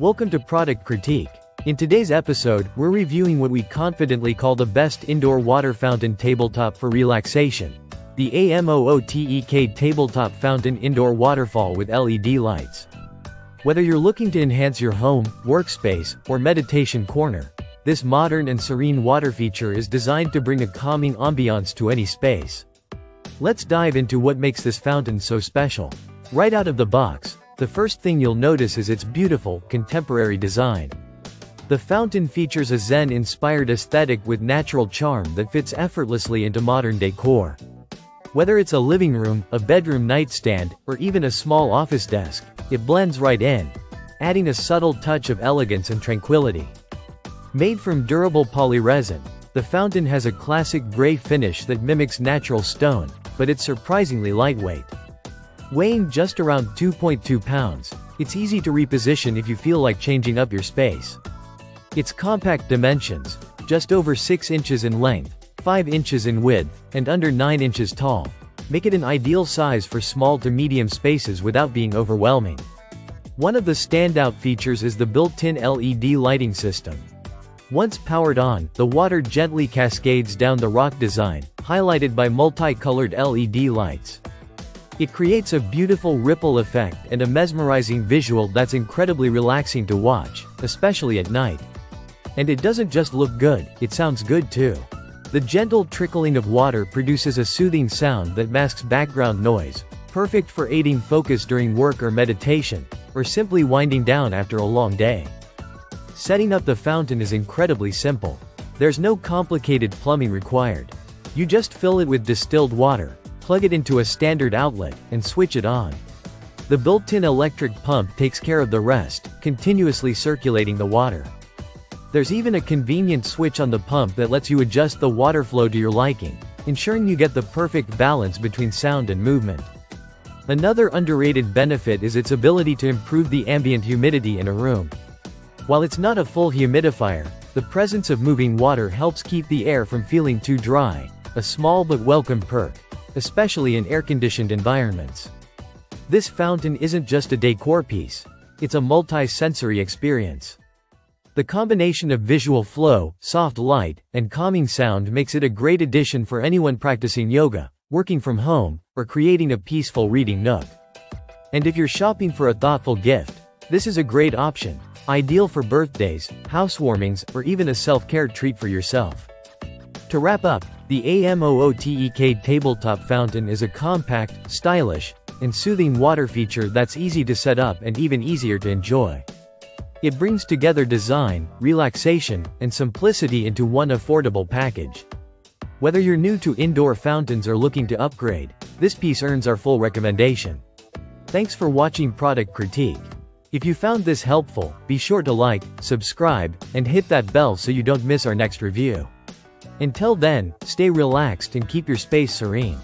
Welcome to Product Critique. In today's episode, we're reviewing what we confidently call the best indoor water fountain tabletop for relaxation. The AMOOTEK Tabletop Fountain Indoor Waterfall with LED lights. Whether you're looking to enhance your home, workspace, or meditation corner, this modern and serene water feature is designed to bring a calming ambiance to any space. Let's dive into what makes this fountain so special. Right out of the box, the first thing you'll notice is its beautiful, contemporary design. The fountain features a Zen-inspired aesthetic with natural charm that fits effortlessly into modern decor. Whether it's a living room, a bedroom nightstand, or even a small office desk, it blends right in, adding a subtle touch of elegance and tranquility. Made from durable polyresin, the fountain has a classic gray finish that mimics natural stone, but it's surprisingly lightweight. Weighing just around 2.2 pounds, it's easy to reposition if you feel like changing up your space. Its compact dimensions, just over 6 inches in length, 5 inches in width, and under 9 inches tall, make it an ideal size for small to medium spaces without being overwhelming. One of the standout features is the built-in LED lighting system. Once powered on, the water gently cascades down the rock design, highlighted by multicolored LED lights. It creates a beautiful ripple effect and a mesmerizing visual that's incredibly relaxing to watch, especially at night. And it doesn't just look good, it sounds good too. The gentle trickling of water produces a soothing sound that masks background noise, perfect for aiding focus during work or meditation, or simply winding down after a long day. Setting up the fountain is incredibly simple. There's no complicated plumbing required. You just fill it with distilled water, plug it into a standard outlet, and switch it on. The built-in electric pump takes care of the rest, continuously circulating the water. There's even a convenient switch on the pump that lets you adjust the water flow to your liking, ensuring you get the perfect balance between sound and movement. Another underrated benefit is its ability to improve the ambient humidity in a room. While it's not a full humidifier, the presence of moving water helps keep the air from feeling too dry, a small but welcome perk, especially in air-conditioned environments. This fountain isn't just a decor piece, it's a multi-sensory experience. The combination of visual flow, soft light, and calming sound makes it a great addition for anyone practicing yoga, working from home, or creating a peaceful reading nook. And if you're shopping for a thoughtful gift, this is a great option, ideal for birthdays, housewarmings, or even a self-care treat for yourself. To wrap up, the AMOOTEK Tabletop Fountain is a compact, stylish, and soothing water feature that's easy to set up and even easier to enjoy. It brings together design, relaxation, and simplicity into one affordable package. Whether you're new to indoor fountains or looking to upgrade, this piece earns our full recommendation. Thanks for watching Product Critique. If you found this helpful, be sure to like, subscribe, and hit that bell so you don't miss our next review. Until then, stay relaxed and keep your space serene.